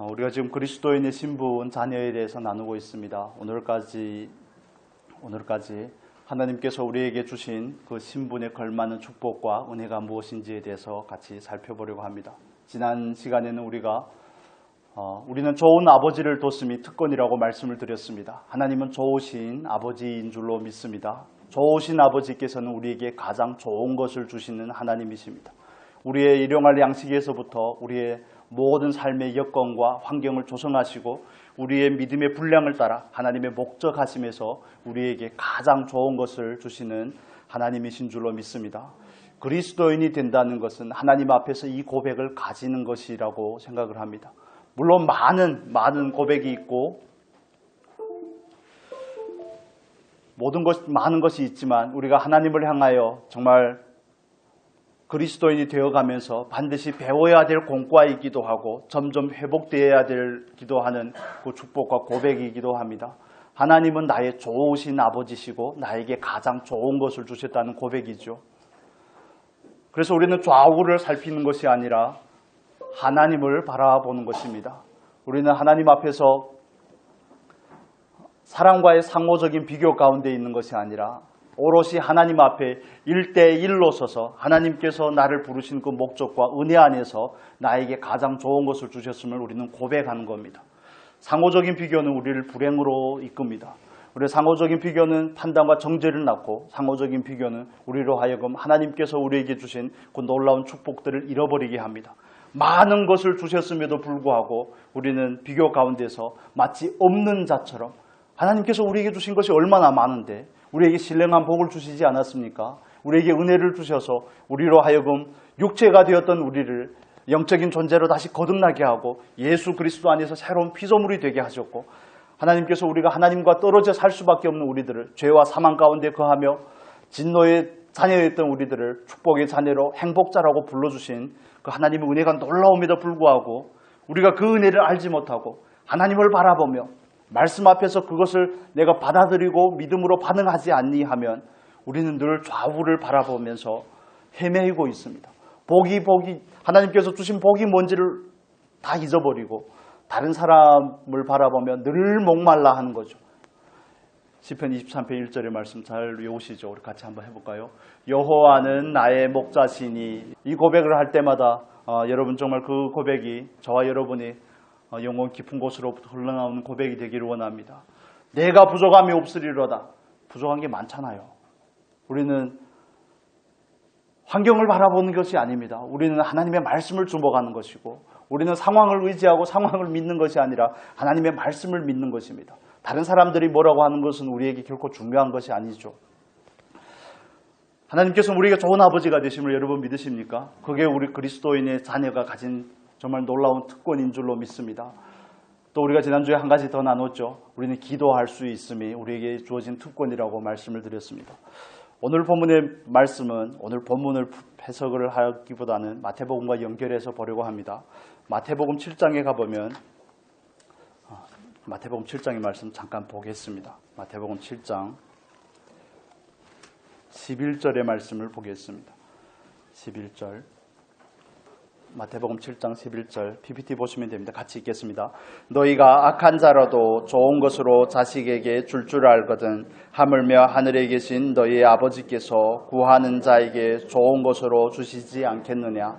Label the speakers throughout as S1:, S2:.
S1: 우리가 지금 그리스도인의 신분, 자녀에 대해서 나누고 있습니다. 오늘까지 하나님께서 우리에게 주신 그 신분에 걸맞는 축복과 은혜가 무엇인지에 대해서 같이 살펴보려고 합니다. 지난 시간에는 우리는 좋은 아버지를 뒀음이 특권이라고 말씀을 드렸습니다. 하나님은 좋으신 아버지인 줄로 믿습니다. 좋으신 아버지께서는 우리에게 가장 좋은 것을 주시는 하나님이십니다. 우리의 일용할 양식에서부터 우리의 모든 삶의 여건과 환경을 조성하시고 우리의 믿음의 분량을 따라 하나님의 목적하심에서 우리에게 가장 좋은 것을 주시는 하나님이신 줄로 믿습니다. 그리스도인이 된다는 것은 하나님 앞에서 이 고백을 가지는 것이라고 생각을 합니다. 물론 많은 고백이 있고 많은 것이 있지만 우리가 하나님을 향하여 정말 그리스도인이 되어가면서 반드시 배워야 될 공과이기도 하고 점점 회복되어야 되기도 하는 그 축복과 고백이기도 합니다. 하나님은 나의 좋으신 아버지시고 나에게 가장 좋은 것을 주셨다는 고백이죠. 그래서 우리는 좌우를 살피는 것이 아니라 하나님을 바라보는 것입니다. 우리는 하나님 앞에서 사람과의 상호적인 비교 가운데 있는 것이 아니라 오롯이 하나님 앞에 1대1로 서서 하나님께서 나를 부르신 그 목적과 은혜 안에서 나에게 가장 좋은 것을 주셨음을 우리는 고백하는 겁니다. 상호적인 비교는 우리를 불행으로 이끕니다. 우리의 상호적인 비교는 판단과 정죄를 낳고 상호적인 비교는 우리로 하여금 하나님께서 우리에게 주신 그 놀라운 축복들을 잃어버리게 합니다. 많은 것을 주셨음에도 불구하고 우리는 비교 가운데서 마치 없는 자처럼 하나님께서 우리에게 주신 것이 얼마나 많은데 우리에게 신령한 복을 주시지 않았습니까? 우리에게 은혜를 주셔서 우리로 하여금 육체가 되었던 우리를 영적인 존재로 다시 거듭나게 하고 예수 그리스도 안에서 새로운 피조물이 되게 하셨고 하나님께서 우리가 하나님과 떨어져 살 수밖에 없는 우리들을 죄와 사망 가운데 거하며 진노의 자녀였던 우리들을 축복의 자녀로 행복자라고 불러주신 그 하나님의 은혜가 놀라움에도 불구하고 우리가 그 은혜를 알지 못하고 하나님을 바라보며 말씀 앞에서 그것을 내가 받아들이고 믿음으로 반응하지 않니 하면 우리는 늘 좌우를 바라보면서 헤매이고 있습니다. 하나님께서 주신 복이 뭔지를 다 잊어버리고 다른 사람을 바라보며 늘 목말라 하는 거죠. 시편 23편 1절의 말씀 잘 외우시죠? 우리 같이 한번 해볼까요? 여호와는 나의 목자시니. 이 고백을 할 때마다 여러분 정말 그 고백이 저와 여러분이 영혼 깊은 곳으로부터 흘러나오는 고백이 되기를 원합니다. 내가 부족함이 없으리로다. 부족한 게 많잖아요. 우리는 환경을 바라보는 것이 아닙니다. 우리는 하나님의 말씀을 주목하는 것이고 우리는 상황을 의지하고 상황을 믿는 것이 아니라 하나님의 말씀을 믿는 것입니다. 다른 사람들이 뭐라고 하는 것은 우리에게 결코 중요한 것이 아니죠. 하나님께서 우리에게 좋은 아버지가 되심을 여러분 믿으십니까? 그게 우리 그리스도인의 자녀가 가진 정말 놀라운 특권인 줄로 믿습니다. 또 우리가 지난주에 한 가지 더 나눴죠. 우리는 기도할 수 있음이 우리에게 주어진 특권이라고 말씀을 드렸습니다. 오늘 본문의 말씀은 오늘 본문을 해석을 하기보다는 마태복음과 연결해서 보려고 합니다. 마태복음 7장에 가보면 마태복음 7장의 말씀 잠깐 보겠습니다. 마태복음 7장 11절의 말씀을 보겠습니다. 11절 마태복음 7장 11절 PPT 보시면 됩니다. 같이 읽겠습니다. 너희가 악한 자라도 좋은 것으로 자식에게 줄 알거든 하물며 하늘에 계신 너희 아버지께서 구하는 자에게 좋은 것으로 주시지 않겠느냐.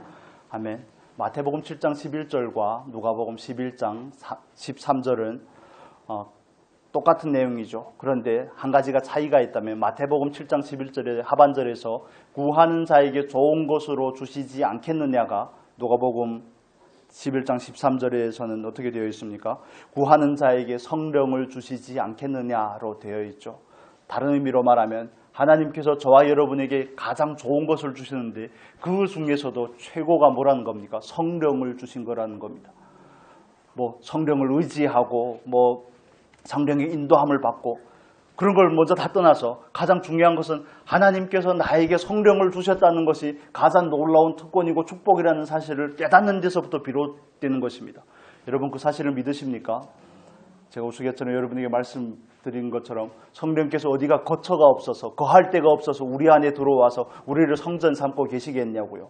S1: 아멘. 마태복음 7장 11절과 누가복음 11장 13절은 똑같은 내용이죠. 그런데 한 가지가 차이가 있다면 마태복음 7장 11절의 하반절에서 구하는 자에게 좋은 것으로 주시지 않겠느냐가 누가복음 11장 13절에서는 어떻게 되어 있습니까? 구하는 자에게 성령을 주시지 않겠느냐로 되어 있죠. 다른 의미로 말하면 하나님께서 저와 여러분에게 가장 좋은 것을 주시는데 그 중에서도 최고가 뭐라는 겁니까? 성령을 주신 거라는 겁니다. 성령을 의지하고 성령의 인도함을 받고 그런 걸 먼저 다 떠나서 가장 중요한 것은 하나님께서 나에게 성령을 주셨다는 것이 가장 놀라운 특권이고 축복이라는 사실을 깨닫는 데서부터 비롯되는 것입니다. 여러분 그 사실을 믿으십니까? 제가 우스갯소리 여러분에게 말씀드린 것처럼 성령께서 어디가 거처가 없어서 거할 데가 없어서 우리 안에 들어와서 우리를 성전 삼고 계시겠냐고요.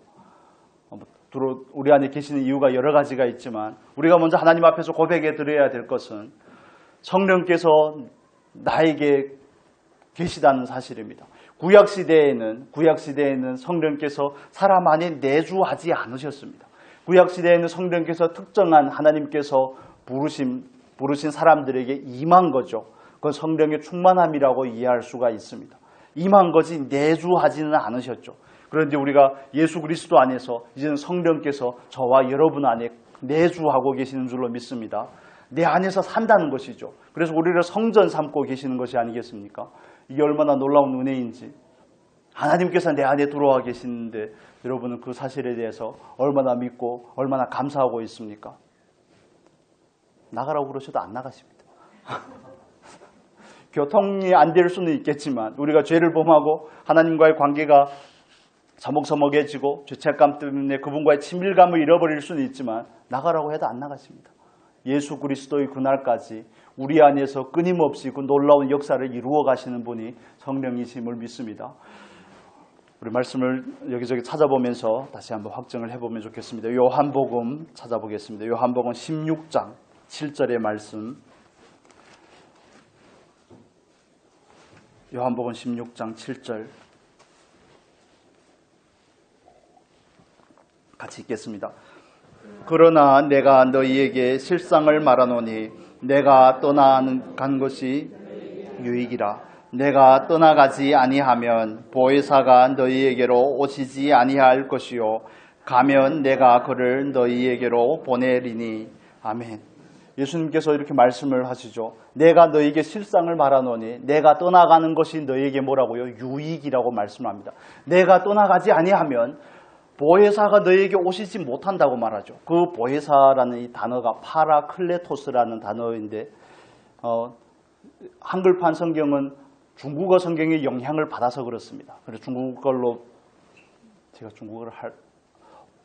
S1: 우리 안에 계시는 이유가 여러 가지가 있지만 우리가 먼저 하나님 앞에서 고백해 드려야 될 것은 성령께서 나에게 계시다는 사실입니다. 구약시대에는 성령께서 사람 안에 내주하지 않으셨습니다. 구약시대에는 성령께서 특정한 하나님께서 부르신 사람들에게 임한 거죠. 그건 성령의 충만함이라고 이해할 수가 있습니다. 임한 거지 내주하지는 않으셨죠. 그런데 우리가 예수 그리스도 안에서 이제는 성령께서 저와 여러분 안에 내주하고 계시는 줄로 믿습니다. 내 안에서 산다는 것이죠. 그래서 우리를 성전 삼고 계시는 것이 아니겠습니까? 이게 얼마나 놀라운 은혜인지. 하나님께서 내 안에 들어와 계시는데 여러분은 그 사실에 대해서 얼마나 믿고 얼마나 감사하고 있습니까? 나가라고 그러셔도 안 나가십니다. 교통이 안 될 수는 있겠지만 우리가 죄를 범하고 하나님과의 관계가 서먹서먹해지고 죄책감 때문에 그분과의 친밀감을 잃어버릴 수는 있지만 나가라고 해도 안 나가십니다. 예수 그리스도의 그날까지 우리 안에서 끊임없이 그 놀라운 역사를 이루어 가시는 분이 성령이심을 믿습니다. 우리 말씀을 여기저기 찾아보면서 다시 한번 확정을 해보면 좋겠습니다. 요한복음 찾아보겠습니다. 요한복음 16장 7절의 말씀. 요한복음 16장 7절 같이 읽겠습니다. 그러나 내가 너희에게 실상을 말하노니 내가 떠나간 것이 유익이라. 내가 떠나가지 아니하면 보혜사가 너희에게로 오시지 아니할 것이요 가면 내가 그를 너희에게로 보내리니. 아멘. 예수님께서 이렇게 말씀을 하시죠. 내가 너희에게 실상을 말하노니 내가 떠나가는 것이 너희에게 뭐라고요? 유익이라고 말씀합니다. 내가 떠나가지 아니하면 보혜사가 너희에게 오시지 못한다고 말하죠. 그 보혜사라는 이 단어가 파라클레토스라는 단어인데 한글판 성경은 중국어 성경의 영향을 받아서 그렇습니다. 그래서 중국어로 제가 중국어를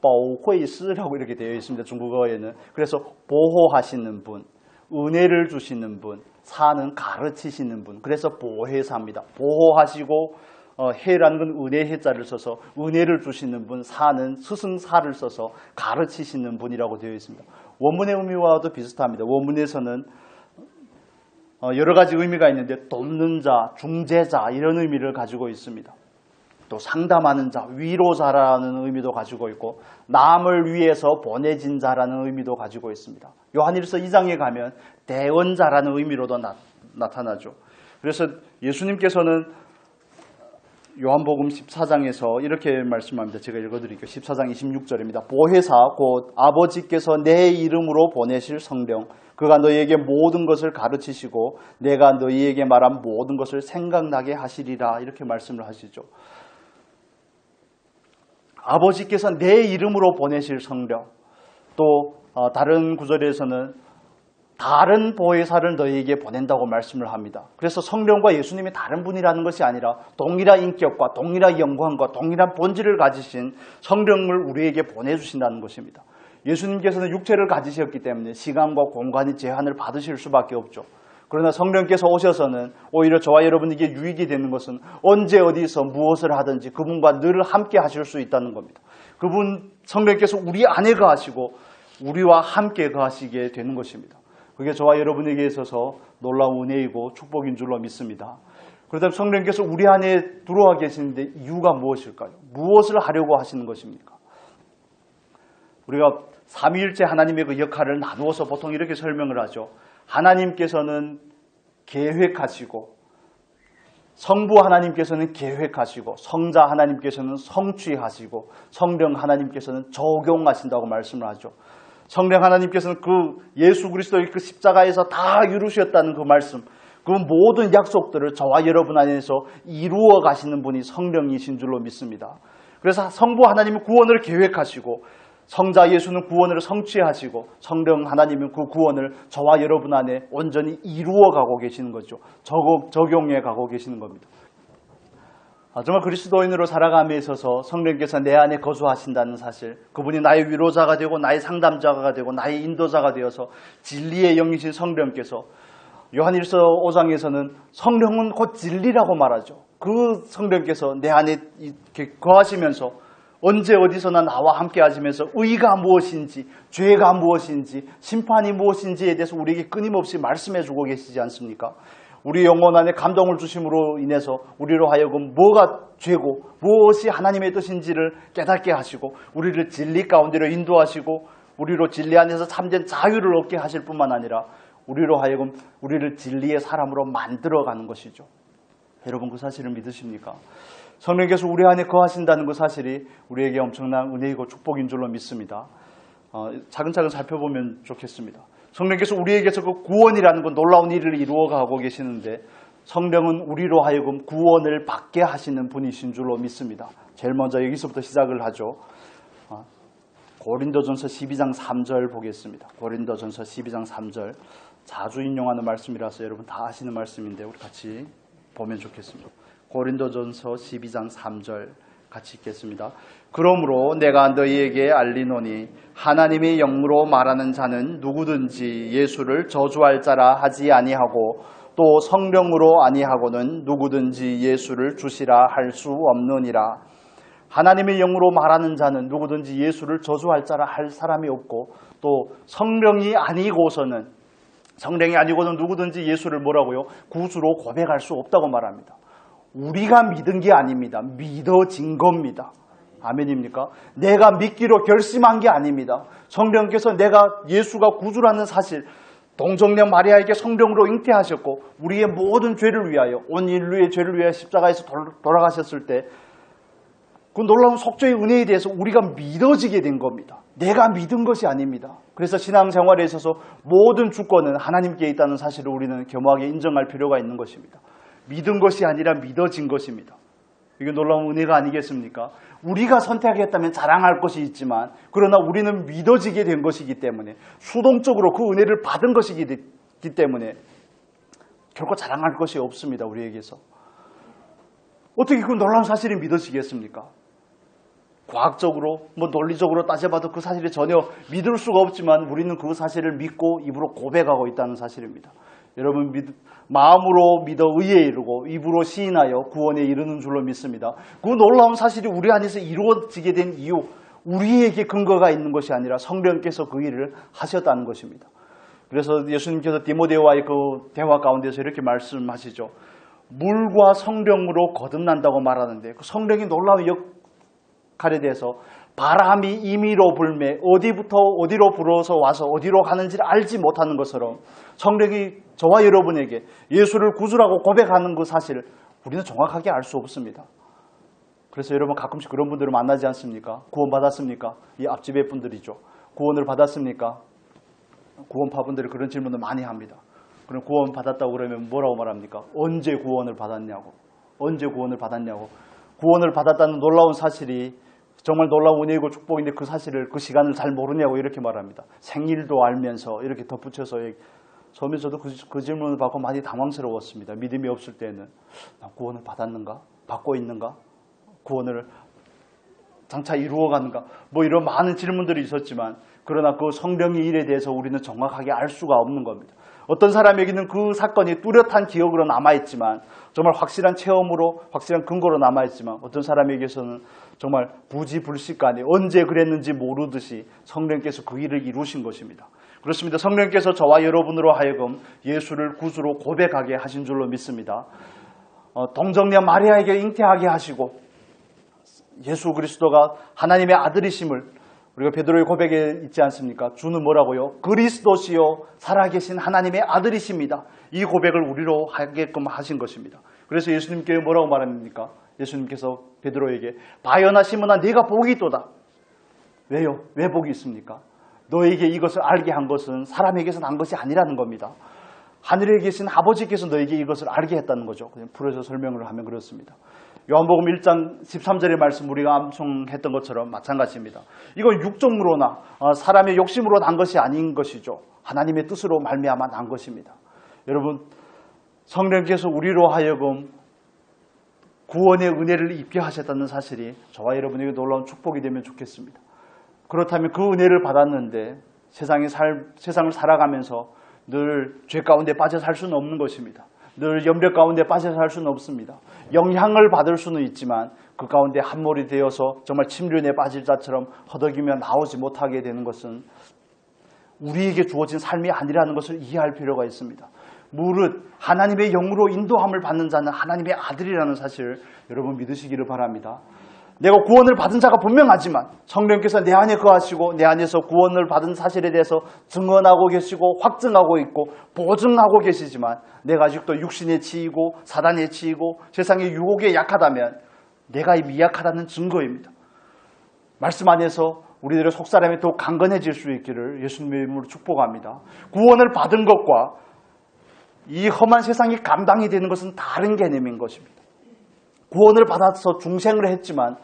S1: 보호이스라고 이렇게 되어 있습니다. 중국어에는. 그래서 보호하시는 분, 은혜를 주시는 분, 사는 가르치시는 분. 그래서 보혜사입니다. 보호하시고 해라는 건 은혜 해자를 써서 은혜를 주시는 분, 사는 스승사를 써서 가르치시는 분이라고 되어 있습니다. 원문의 의미와도 비슷합니다. 원문에서는 여러 가지 의미가 있는데 돕는 자, 중재자 이런 의미를 가지고 있습니다. 또 상담하는 자, 위로자라는 의미도 가지고 있고 남을 위해서 보내진 자라는 의미도 가지고 있습니다. 요한일서 2장에 가면 대언자라는 의미로도 나타나죠. 그래서 예수님께서는 요한복음 14장에서 이렇게 말씀합니다. 제가 읽어드릴게요. 14장 26절입니다. 보혜사 곧 아버지께서 내 이름으로 보내실 성령 그가 너희에게 모든 것을 가르치시고 내가 너희에게 말한 모든 것을 생각나게 하시리라 이렇게 말씀을 하시죠. 아버지께서 내 이름으로 보내실 성령 또 다른 구절에서는 다른 보혜사를 너희에게 보낸다고 말씀을 합니다. 그래서 성령과 예수님이 다른 분이라는 것이 아니라 동일한 인격과 동일한 영광과 동일한 본질을 가지신 성령을 우리에게 보내주신다는 것입니다. 예수님께서는 육체를 가지셨기 때문에 시간과 공간이 제한을 받으실 수밖에 없죠. 그러나 성령께서 오셔서는 오히려 저와 여러분에게 유익이 되는 것은 언제 어디서 무엇을 하든지 그분과 늘 함께 하실 수 있다는 겁니다. 그분 성령께서 우리 안에 거하시고 우리와 함께 거하시게 되는 것입니다. 그게 저와 여러분에게 있어서 놀라운 은혜이고 축복인 줄로 믿습니다. 그렇다면 성령께서 우리 안에 들어와 계시는데 이유가 무엇일까요? 무엇을 하려고 하시는 것입니까? 우리가 삼위일체 하나님의 그 역할을 나누어서 보통 이렇게 설명을 하죠. 하나님께서는 계획하시고 성부 하나님께서는 계획하시고 성자 하나님께서는 성취하시고 성령 하나님께서는 적용하신다고 말씀을 하죠. 성령 하나님께서는 그 예수 그리스도의 그 십자가에서 다 이루셨다는 그 말씀, 그 모든 약속들을 저와 여러분 안에서 이루어 가시는 분이 성령이신 줄로 믿습니다. 그래서 성부 하나님은 구원을 계획하시고 성자 예수는 구원을 성취하시고 성령 하나님은 그 구원을 저와 여러분 안에 온전히 이루어 가고 계시는 거죠. 적용해 가고 계시는 겁니다. 정말 그리스도인으로 살아감에 있어서 성령께서 내 안에 거주하신다는 사실, 그분이 나의 위로자가 되고 나의 상담자가 되고 나의 인도자가 되어서 진리의 영이신 성령께서 요한일서 5장에서는 성령은 곧 진리라고 말하죠. 그 성령께서 내 안에 이렇게 거하시면서 언제 어디서나 나와 함께 하시면서 의가 무엇인지, 죄가 무엇인지, 심판이 무엇인지에 대해서 우리에게 끊임없이 말씀해 주고 계시지 않습니까? 우리 영혼 안에 감동을 주심으로 인해서 우리로 하여금 뭐가 죄고 무엇이 하나님의 뜻인지를 깨닫게 하시고 우리를 진리 가운데로 인도하시고 우리로 진리 안에서 참된 자유를 얻게 하실 뿐만 아니라 우리로 하여금 우리를 진리의 사람으로 만들어가는 것이죠. 여러분 그 사실을 믿으십니까? 성령께서 우리 안에 거하신다는 그 사실이 우리에게 엄청난 은혜이고 축복인 줄로 믿습니다. 차근차근 살펴보면 좋겠습니다. 성령께서 우리에게서 그 구원이라는 건 놀라운 일을 이루어가고 계시는데 성령은 우리로 하여금 구원을 받게 하시는 분이신 줄로 믿습니다. 제일 먼저 여기서부터 시작을 하죠. 고린도전서 12장 3절 보겠습니다. 고린도전서 12장 3절 자주 인용하는 말씀이라서 여러분 다 아시는 말씀인데 우리 같이 보면 좋겠습니다. 고린도전서 12장 3절 같이 읽겠습니다. 그러므로 내가 너희에게 알리노니 하나님의 영으로 말하는 자는 누구든지 예수를 저주할 자라 하지 아니하고 또 성령으로 아니하고는 누구든지 예수를 주시라 할 수 없느니라. 하나님의 영으로 말하는 자는 누구든지 예수를 저주할 자라 할 사람이 없고 또 성령이 아니고서는 누구든지 예수를 뭐라고요? 구주로 고백할 수 없다고 말합니다. 우리가 믿은 게 아닙니다. 믿어진 겁니다. 아멘입니까? 내가 믿기로 결심한 게 아닙니다. 성령께서 내가 예수가 구주라는 사실, 동정녀 마리아에게 성령으로 잉태하셨고 우리의 모든 죄를 위하여 온 인류의 죄를 위하여 십자가에서 돌아가셨을 때 그 놀라운 속죄의 은혜에 대해서 우리가 믿어지게 된 겁니다. 내가 믿은 것이 아닙니다. 그래서 신앙생활에 있어서 모든 주권은 하나님께 있다는 사실을 우리는 겸허하게 인정할 필요가 있는 것입니다. 믿은 것이 아니라 믿어진 것입니다. 이게 놀라운 은혜가 아니겠습니까? 우리가 선택했다면 자랑할 것이 있지만 그러나 우리는 믿어지게 된 것이기 때문에 수동적으로 그 은혜를 받은 것이기 때문에 결코 자랑할 것이 없습니다. 우리에게서. 어떻게 그 놀라운 사실이 믿어지겠습니까? 과학적으로 논리적으로 따져봐도 그 사실이 전혀 믿을 수가 없지만 우리는 그 사실을 믿고 입으로 고백하고 있다는 사실입니다. 여러분 마음으로 믿어 의에 이르고 입으로 시인하여 구원에 이르는 줄로 믿습니다. 그 놀라운 사실이 우리 안에서 이루어지게 된 이유, 우리에게 근거가 있는 것이 아니라 성령께서 그 일을 하셨다는 것입니다. 그래서 예수님께서 디모데와의 그 대화 가운데서 이렇게 말씀하시죠. 물과 성령으로 거듭난다고 말하는데 그 성령이 놀라운 역할에 대해서 바람이 임의로 불매 어디부터 어디로 불어서 와서 어디로 가는지를 알지 못하는 것처럼 성령이 저와 여러분에게 예수를 구주라고 고백하는 그 사실을 우리는 정확하게 알 수 없습니다. 그래서 여러분 가끔씩 그런 분들을 만나지 않습니까? 구원 받았습니까? 이 앞집의 분들이죠. 구원을 받았습니까? 구원파분들이 그런 질문을 많이 합니다. 그럼 구원 받았다고 그러면 뭐라고 말합니까? 언제 구원을 받았냐고. 언제 구원을 받았냐고. 구원을 받았다는 놀라운 사실이 정말 놀라운 은혜이고 축복인데 그 사실을 그 시간을 잘 모르냐고 이렇게 말합니다. 생일도 알면서 이렇게 덧붙여서 처음에 저도 그 질문을 받고 많이 당황스러웠습니다. 믿음이 없을 때는 나 구원을 받았는가? 받고 있는가? 구원을 장차 이루어가는가? 이런 많은 질문들이 있었지만 그러나 그 성령의 일에 대해서 우리는 정확하게 알 수가 없는 겁니다. 어떤 사람에게는 그 사건이 뚜렷한 기억으로 남아있지만 정말 확실한 체험으로 확실한 근거로 남아있지만 어떤 사람에게서는 정말 부지불식간에 언제 그랬는지 모르듯이 성령께서 그 일을 이루신 것입니다. 그렇습니다. 성령께서 저와 여러분으로 하여금 예수를 구주로 고백하게 하신 줄로 믿습니다. 동정녀 마리아에게 잉태하게 하시고 예수 그리스도가 하나님의 아들이심을 우리가 베드로의 고백에 있지 않습니까? 주는 뭐라고요? 그리스도시요 살아계신 하나님의 아들이십니다. 이 고백을 우리로 하게끔 하신 것입니다. 그래서 예수님께 뭐라고 말합니까? 예수님께서 베드로에게 바요나 시몬아 네가 복이 있도다. 왜요? 왜 복이 있습니까? 너에게 이것을 알게 한 것은 사람에게서 난 것이 아니라는 겁니다. 하늘에 계신 아버지께서 너에게 이것을 알게 했다는 거죠. 그냥 풀어서 설명을 하면 그렇습니다. 요한복음 1장 13절의 말씀 우리가 암송했던 것처럼 마찬가지입니다. 이건 육정으로나 사람의 욕심으로 난 것이 아닌 것이죠. 하나님의 뜻으로 말미암아 난 것입니다. 여러분 성령께서 우리로 하여금 구원의 은혜를 입게 하셨다는 사실이 저와 여러분에게 놀라운 축복이 되면 좋겠습니다. 그렇다면 그 은혜를 받았는데 세상을 살아가면서 늘 죄 가운데 빠져 살 수는 없는 것입니다. 늘 염려 가운데 빠져 살 수는 없습니다. 영향을 받을 수는 있지만 그 가운데 함몰이 되어서 정말 침륜에 빠질 자처럼 허덕이며 나오지 못하게 되는 것은 우리에게 주어진 삶이 아니라는 것을 이해할 필요가 있습니다. 무릇 하나님의 영으로 인도함을 받는 자는 하나님의 아들이라는 사실 여러분 믿으시기를 바랍니다. 내가 구원을 받은 자가 분명하지만 성령께서 내 안에 거하시고 내 안에서 구원을 받은 사실에 대해서 증언하고 계시고 확증하고 있고 보증하고 계시지만 내가 아직도 육신에 치이고 사단에 치이고 세상의 유혹에 약하다면 내가 미약하다는 증거입니다. 말씀 안에서 우리들의 속사람이 더욱 강건해질 수 있기를 예수님의 이름으로 축복합니다. 구원을 받은 것과 이 험한 세상이 감당이 되는 것은 다른 개념인 것입니다. 구원을 받아서 중생을 했지만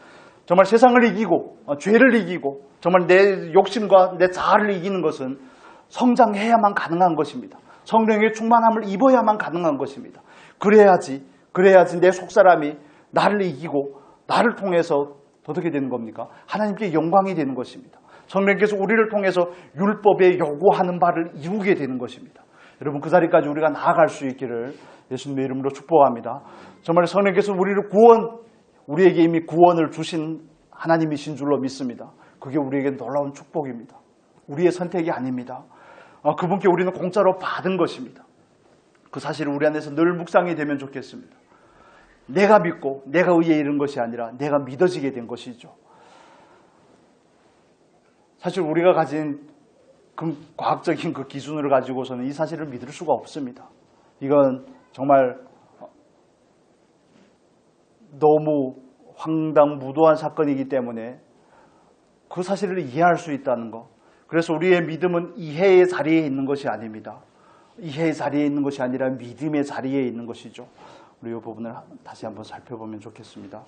S1: 정말 세상을 이기고 죄를 이기고 정말 내 욕심과 내 자아를 이기는 것은 성장해야만 가능한 것입니다. 성령의 충만함을 입어야만 가능한 것입니다. 그래야지 내 속사람이 나를 이기고 나를 통해서 어떻게 되는 겁니까? 하나님께 영광이 되는 것입니다. 성령께서 우리를 통해서 율법에 요구하는 바를 이루게 되는 것입니다. 여러분 그 자리까지 우리가 나아갈 수 있기를 예수님의 이름으로 축복합니다. 정말 성령께서 우리에게 이미 구원을 주신 하나님이신 줄로 믿습니다. 그게 우리에게 놀라운 축복입니다. 우리의 선택이 아닙니다. 그분께 우리는 공짜로 받은 것입니다. 그 사실을 우리 안에서 늘 묵상이 되면 좋겠습니다. 내가 믿고 내가 의에 이른 것이 아니라 내가 믿어지게 된 것이죠. 사실 우리가 가진 과학적인 그 기준을 가지고서는 이 사실을 믿을 수가 없습니다. 이건 정말 너무 황당무도한 사건이기 때문에 그 사실을 이해할 수 있다는 것. 그래서 우리의 믿음은 이해의 자리에 있는 것이 아닙니다. 이해의 자리에 있는 것이 아니라 믿음의 자리에 있는 것이죠. 우리 이 부분을 다시 한번 살펴보면 좋겠습니다.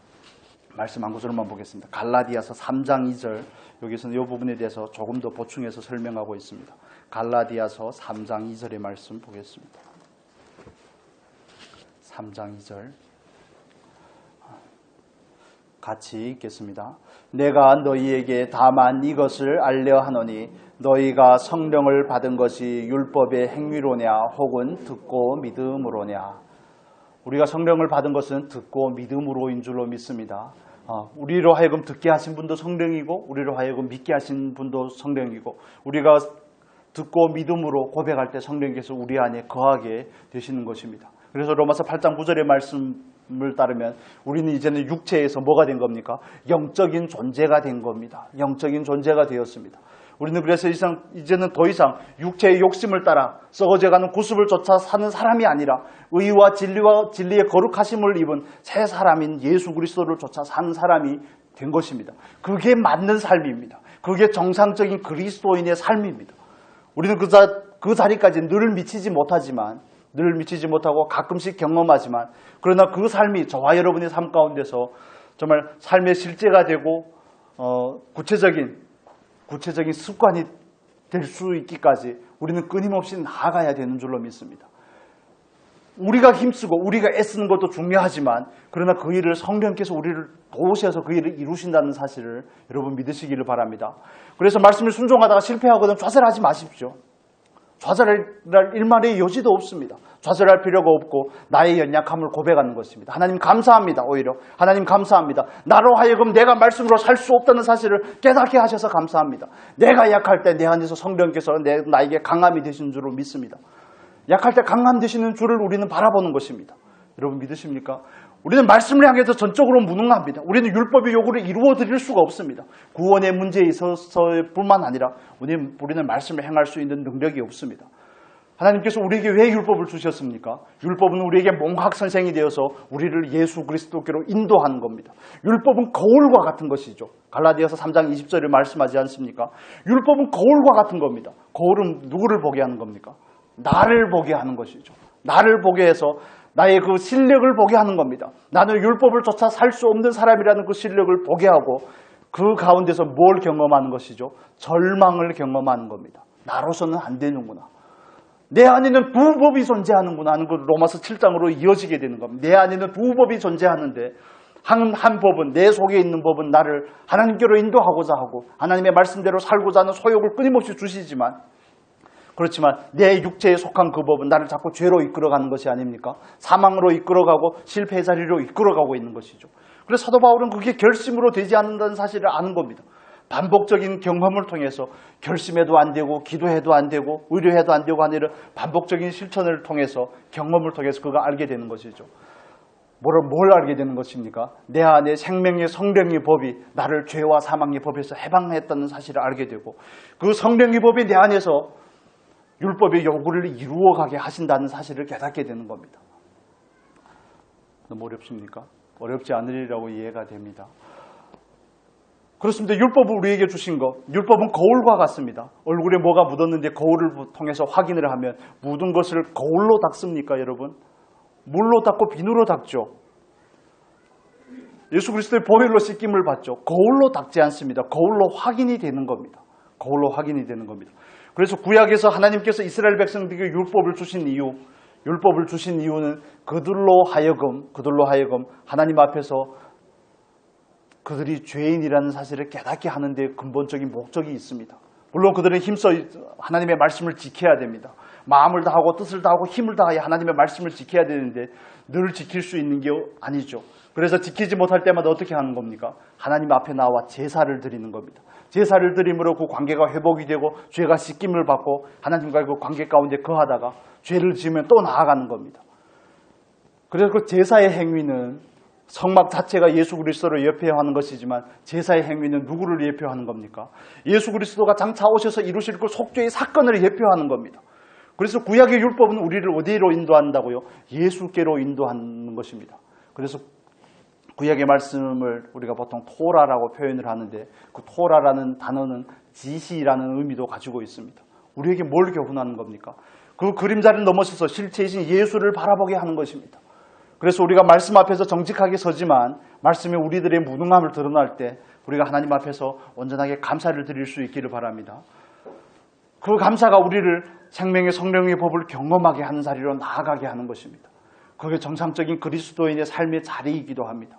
S1: 말씀 한 구절만 보겠습니다. 갈라디아서 3장 2절, 여기서는 이 부분에 대해서 조금 더 보충해서 설명하고 있습니다. 갈라디아서 3장 2절의 말씀 보겠습니다. 3장 2절 같이 읽겠습니다. 내가 너희에게 다만 이것을 알려 하노니 너희가 성령을 받은 것이 율법의 행위로냐 혹은 듣고 믿음으로냐. 우리가 성령을 받은 것은 듣고 믿음으로인 줄로 믿습니다. 우리로 하여금 듣게 하신 분도 성령이고 우리로 하여금 믿게 하신 분도 성령이고 우리가 듣고 믿음으로 고백할 때 성령께서 우리 안에 거하게 되시는 것입니다. 그래서 로마서 8장 9절의 말씀을 따르면 우리는 이제는 육체에서 뭐가 된 겁니까? 영적인 존재가 된 겁니다. 영적인 존재가 되었습니다. 우리는 그래서 이제는 더 이상 육체의 욕심을 따라 썩어져가는 구습을 쫓아 사는 사람이 아니라 의와 진리의 거룩하심을 입은 새 사람인 예수 그리스도를 쫓아 사는 사람이 된 것입니다. 그게 맞는 삶입니다. 그게 정상적인 그리스도인의 삶입니다. 우리는 그 자리까지 늘 미치지 못하고 가끔씩 경험하지만 그러나 그 삶이 저와 여러분의 삶 가운데서 정말 삶의 실제가 되고 구체적인 습관이 될 수 있기까지 우리는 끊임없이 나아가야 되는 줄로 믿습니다. 우리가 힘쓰고 우리가 애쓰는 것도 중요하지만 그러나 그 일을 성령께서 우리를 도우셔서 그 일을 이루신다는 사실을 여러분 믿으시기를 바랍니다. 그래서 말씀을 순종하다가 실패하거든 좌절하지 마십시오. 좌절할 일말의 여지도 없습니다. 좌절할 필요가 없고 나의 연약함을 고백하는 것입니다. 하나님 감사합니다. 오히려 하나님 감사합니다. 나로 하여금 내가 말씀으로 살 수 없다는 사실을 깨닫게 하셔서 감사합니다. 내가 약할 때 내 안에서 성령께서 나에게 강함이 되신 줄로 믿습니다. 약할 때 강함 되시는 줄을 우리는 바라보는 것입니다. 여러분 믿으십니까? 우리는 말씀을 향해서 전적으로 무능합니다. 우리는 율법의 요구를 이루어 드릴 수가 없습니다. 구원의 문제에 있어서뿐만 아니라 우리는 말씀을 행할 수 있는 능력이 없습니다. 하나님께서 우리에게 왜 율법을 주셨습니까? 율법은 우리에게 몽학 선생이 되어서 우리를 예수 그리스도께로 인도하는 겁니다. 율법은 거울과 같은 것이죠. 갈라디아서 3장 20절에 말씀하지 않습니까? 율법은 거울과 같은 겁니다. 거울은 누구를 보게 하는 겁니까? 나를 보게 하는 것이죠. 나를 보게 해서 나의 그 실력을 보게 하는 겁니다. 나는 율법을 쫓아 살 수 없는 사람이라는 그 실력을 보게 하고 그 가운데서 뭘 경험하는 것이죠? 절망을 경험하는 겁니다. 나로서는 안 되는구나. 내 안에는 두 법이 존재하는구나 하는 그 로마서 7장으로 이어지게 되는 겁니다. 내 안에는 두 법이 존재하는데 한 법은 내 속에 있는 법은 나를 하나님께로 인도하고자 하고 하나님의 말씀대로 살고자 하는 소욕을 끊임없이 주시지만 그렇지만 내 육체에 속한 그 법은 나를 자꾸 죄로 이끌어가는 것이 아닙니까? 사망으로 이끌어가고 실패의 자리로 이끌어가고 있는 것이죠. 그래서 사도 바울은 그게 결심으로 되지 않는다는 사실을 아는 겁니다. 반복적인 경험을 통해서 결심해도 안 되고 기도해도 안 되고 의뢰해도 안 되고 하는 이런 반복적인 실천을 통해서 경험을 통해서 그가 알게 되는 것이죠. 뭘 알게 되는 것입니까? 내 안에 생명의 성령의 법이 나를 죄와 사망의 법에서 해방했다는 사실을 알게 되고 그 성령의 법이 내 안에서 율법의 요구를 이루어가게 하신다는 사실을 깨닫게 되는 겁니다. 너무 어렵습니까? 어렵지 않으리라고 이해가 됩니다. 그렇습니다. 율법을 우리에게 주신 것, 율법은 거울과 같습니다. 얼굴에 뭐가 묻었는데 거울을 통해서 확인을 하면 묻은 것을 거울로 닦습니까, 여러분? 물로 닦고 비누로 닦죠. 예수 그리스도의 보혈로 씻김을 받죠. 거울로 닦지 않습니다. 거울로 확인이 되는 겁니다. 거울로 확인이 되는 겁니다. 그래서 구약에서 하나님께서 이스라엘 백성들에게 율법을 주신 이유는 그들로 하여금 하나님 앞에서 그들이 죄인이라는 사실을 깨닫게 하는 데 근본적인 목적이 있습니다. 물론 그들은 힘써 하나님의 말씀을 지켜야 됩니다. 마음을 다하고 뜻을 다하고 힘을 다하여 하나님의 말씀을 지켜야 되는데 늘 지킬 수 있는 게 아니죠. 그래서 지키지 못할 때마다 어떻게 하는 겁니까? 하나님 앞에 나와 제사를 드리는 겁니다. 제사를 드림으로 그 관계가 회복이 되고 죄가 씻김을 받고 하나님과의 그 관계 가운데 거하다가 죄를 지으면 또 나아가는 겁니다. 그래서 그 제사의 행위는 성막 자체가 예수 그리스도를 예표하는 것이지만 제사의 행위는 누구를 예표하는 겁니까? 예수 그리스도가 장차 오셔서 이루실 그 속죄의 사건을 예표하는 겁니다. 그래서 구약의 율법은 우리를 어디로 인도한다고요? 예수께로 인도하는 것입니다. 그래서 구약의 말씀을 우리가 보통 토라라고 표현을 하는데 그 토라라는 단어는 지시라는 의미도 가지고 있습니다. 우리에게 뭘 교훈하는 겁니까? 그 그림자를 넘어서서 실체이신 예수를 바라보게 하는 것입니다. 그래서 우리가 말씀 앞에서 정직하게 서지만 말씀이 우리들의 무능함을 드러날 때 우리가 하나님 앞에서 온전하게 감사를 드릴 수 있기를 바랍니다. 그 감사가 우리를 생명의 성령의 법을 경험하게 하는 자리로 나아가게 하는 것입니다. 그게 정상적인 그리스도인의 삶의 자리이기도 합니다.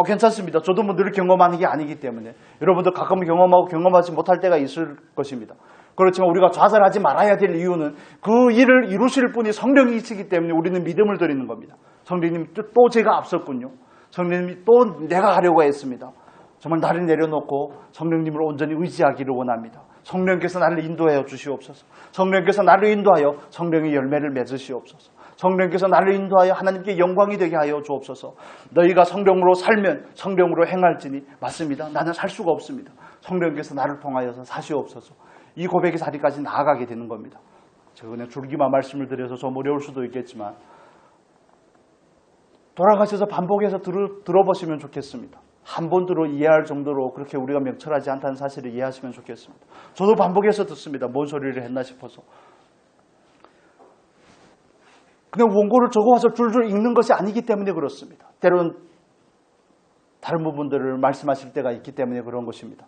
S1: 괜찮습니다. 저도 뭐 늘 경험하는 게 아니기 때문에 여러분도 가끔 경험하고 경험하지 못할 때가 있을 것입니다. 그렇지만 우리가 좌절하지 말아야 될 이유는 그 일을 이루실 분이 성령이시기 때문에 우리는 믿음을 드리는 겁니다. 성령님 또 제가 앞섰군요. 성령님이 또 내가 하려고 했습니다. 정말 나를 내려놓고 성령님을 온전히 의지하기를 원합니다. 성령께서 나를 인도하여 주시옵소서. 성령께서 나를 인도하여 성령의 열매를 맺으시옵소서. 성령께서 나를 인도하여 하나님께 영광이 되게 하여 주옵소서. 너희가 성령으로 살면 성령으로 행할지니 맞습니다. 나는 살 수가 없습니다. 성령께서 나를 통하여서 사시옵소서. 이 고백의 자리까지 나아가게 되는 겁니다. 제가 그냥 줄기만 말씀을 드려서 좀 어려울 수도 있겠지만 돌아가셔서 반복해서 들어보시면 좋겠습니다. 한 번 들어 이해할 정도로 그렇게 우리가 명철하지 않다는 사실을 이해하시면 좋겠습니다. 저도 반복해서 듣습니다. 뭔 소리를 했나 싶어서. 그냥 원고를 적어와서 줄줄 읽는 것이 아니기 때문에 그렇습니다. 때로는 다른 부분들을 말씀하실 때가 있기 때문에 그런 것입니다.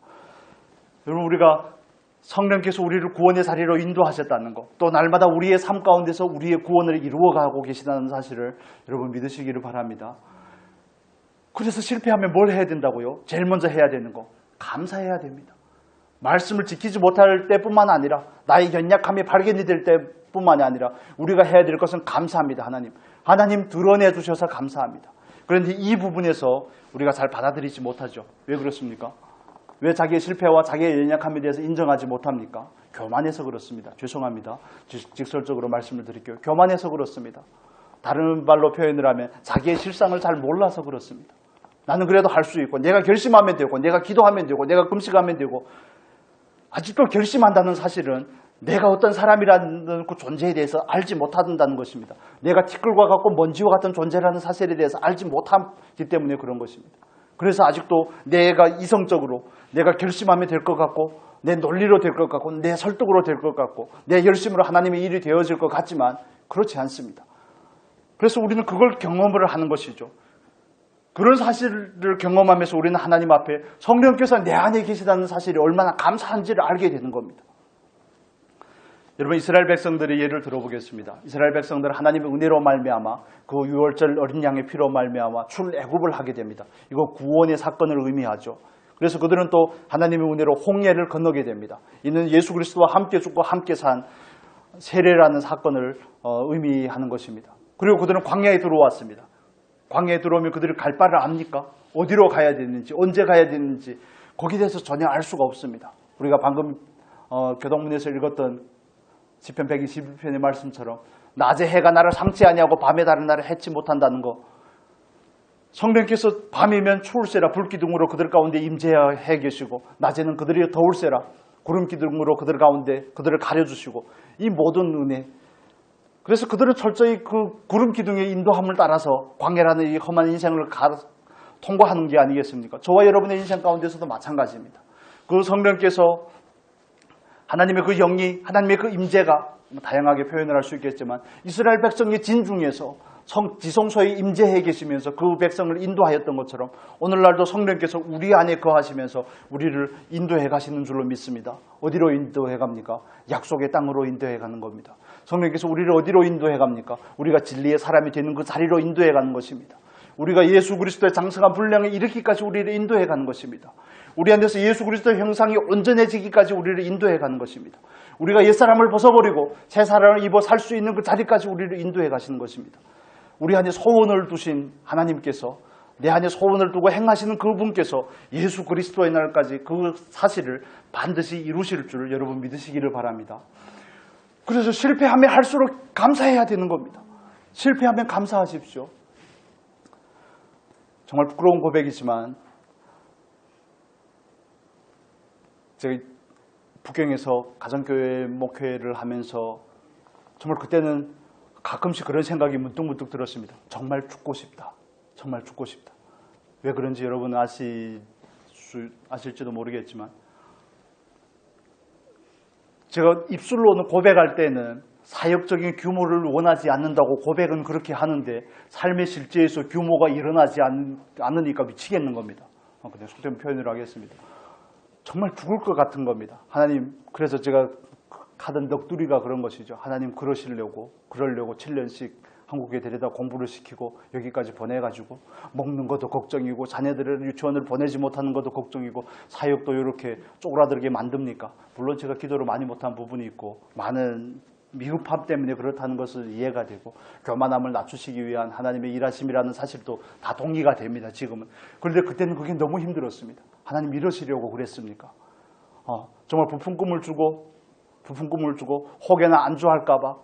S1: 여러분 우리가 성령께서 우리를 구원의 자리로 인도하셨다는 것, 또 날마다 우리의 삶 가운데서 우리의 구원을 이루어가고 계시다는 사실을 여러분 믿으시기를 바랍니다. 그래서 실패하면 뭘 해야 된다고요? 제일 먼저 해야 되는 거, 감사해야 됩니다. 말씀을 지키지 못할 때뿐만 아니라 나의 연약함이 발견이 될 때뿐만이 아니라 우리가 해야 될 것은 감사합니다. 하나님 드러내 주셔서 감사합니다. 그런데 이 부분에서 우리가 잘 받아들이지 못하죠. 왜 그렇습니까? 왜 자기의 실패와 자기의 연약함에 대해서 인정하지 못합니까? 교만해서 그렇습니다. 죄송합니다. 직설적으로 말씀을 드릴게요. 교만해서 그렇습니다. 다른 말로 표현을 하면 자기의 실상을 잘 몰라서 그렇습니다. 나는 그래도 할 수 있고 내가 결심하면 되고 내가 기도하면 되고 내가 금식하면 되고 아직도 결심한다는 사실은 내가 어떤 사람이라는 그 존재에 대해서 알지 못한다는 것입니다. 내가 티끌과 같고 먼지와 같은 존재라는 사실에 대해서 알지 못하기 때문에 그런 것입니다. 그래서 아직도 내가 이성적으로 내가 결심하면 될 것 같고 내 논리로 될 것 같고 내 설득으로 될 것 같고 내 열심으로 하나님의 일이 되어질 것 같지만 그렇지 않습니다. 그래서 우리는 그걸 경험을 하는 것이죠. 그런 사실을 경험하면서 우리는 하나님 앞에 성령께서 내 안에 계시다는 사실이 얼마나 감사한지를 알게 되는 겁니다. 여러분 이스라엘 백성들의 예를 들어보겠습니다. 이스라엘 백성들은 하나님의 은혜로 말미암아 그 유월절 어린 양의 피로 말미암아 출애굽을 하게 됩니다. 이거 구원의 사건을 의미하죠. 그래서 그들은 또 하나님의 은혜로 홍해를 건너게 됩니다. 이는 예수 그리스도와 함께 죽고 함께 산 세례라는 사건을 의미하는 것입니다. 그리고 그들은 광야에 들어왔습니다. 광야에 들어오면 그들이 갈 바를 압니까? 어디로 가야 되는지, 언제 가야 되는지 거기에 대해서 전혀 알 수가 없습니다. 우리가 방금 교동문에서 읽었던 시편 121편의 말씀처럼 낮에 해가 나를 삼지 아니하고 밤에 다른 나를 해치 못한다는 거, 성령께서 밤이면 추울세라 불기둥으로 그들 가운데 임재해 계시고 낮에는 그들이 더울세라 구름기둥으로 그들 가운데 그들을 가려주시고, 이 모든 은혜, 그래서 그들은 철저히 그 구름기둥의 인도함을 따라서 광야라는 이 험한 인생을 통과하는 게 아니겠습니까? 저와 여러분의 인생 가운데서도 마찬가지입니다. 그 성령께서, 하나님의 그 영이, 하나님의 그 임재가 다양하게 표현을 할 수 있겠지만 이스라엘 백성의 진중에서 지성소에 임재해 계시면서 그 백성을 인도하였던 것처럼 오늘날도 성령께서 우리 안에 거하시면서 우리를 인도해 가시는 줄로 믿습니다. 어디로 인도해 갑니까? 약속의 땅으로 인도해 가는 겁니다. 성령께서 우리를 어디로 인도해 갑니까? 우리가 진리의 사람이 되는 그 자리로 인도해 가는 것입니다. 우리가 예수 그리스도의 장성한 분량에 이르기까지 우리를 인도해 가는 것입니다. 우리 안에서 예수 그리스도의 형상이 온전해지기까지 우리를 인도해 가는 것입니다. 우리가 옛사람을 벗어버리고 새 사람을 입어 살 수 있는 그 자리까지 우리를 인도해 가시는 것입니다. 우리 안에 소원을 두신 하나님께서, 내 안에 소원을 두고 행하시는 그분께서 예수 그리스도의 날까지 그 사실을 반드시 이루실 줄 여러분 믿으시기를 바랍니다. 그래서 실패하면 할수록 감사해야 되는 겁니다. 실패하면 감사하십시오. 정말 부끄러운 고백이지만 제가 북경에서 가정교회 목회를 하면서 정말 그때는 가끔씩 그런 생각이 문득문득 들었습니다. 정말 죽고 싶다. 정말 죽고 싶다. 왜 그런지 여러분 아실지도 모르겠지만, 제가 입술로는 고백할 때는 사역적인 규모를 원하지 않는다고 고백은 그렇게 하는데 삶의 실제에서 규모가 일어나지 않으니까 미치겠는 겁니다. 그냥 속된 표현을 하겠습니다. 정말 죽을 것 같은 겁니다. 하나님, 그래서 제가 하던 넋두리가 그런 것이죠. 하나님 그러려고 7년씩 한국에 데려다 공부를 시키고 여기까지 보내가지고 먹는 것도 걱정이고 자녀들을 유치원을 보내지 못하는 것도 걱정이고 사역도 이렇게 쪼그라들게 만듭니까? 물론 제가 기도를 많이 못한 부분이 있고 많은 미흡함 때문에 그렇다는 것을 이해가 되고 교만함을 낮추시기 위한 하나님의 일하심이라는 사실도 다 동의가 됩니다. 지금은. 그런데 그때는 그게 너무 힘들었습니다. 하나님 이러시려고 그랬습니까? 정말 부푼 꿈을 주고 혹여나 안주할까봐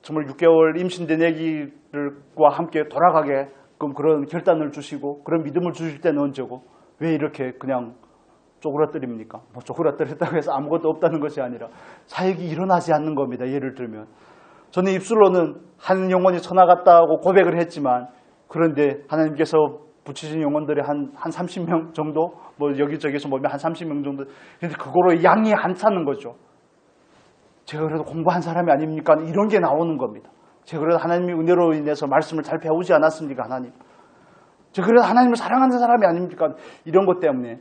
S1: 정말 6개월 임신된 아기들과 함께 돌아가게끔 그런 결단을 주시고 그런 믿음을 주실 때는 언제고, 왜 이렇게 그냥 쪼그라뜨립니까? 쪼그라뜨렸다고 해서 아무것도 없다는 것이 아니라 사역이 일어나지 않는 겁니다. 예를 들면 저는 입술로는 한 영혼이 천하 같다고 고백을 했지만, 그런데 하나님께서 붙이신 영혼들이 한 30명 정도, 여기저기서 보면 한 30명 정도, 근데 그거로 양이 안 차는 거죠. 제가 그래도 공부한 사람이 아닙니까? 이런 게 나오는 겁니다. 제가 그래도 하나님의 은혜로 인해서 말씀을 잘 배우지 않았습니까? 하나님, 제가 그래도 하나님을 사랑하는 사람이 아닙니까? 이런 것 때문에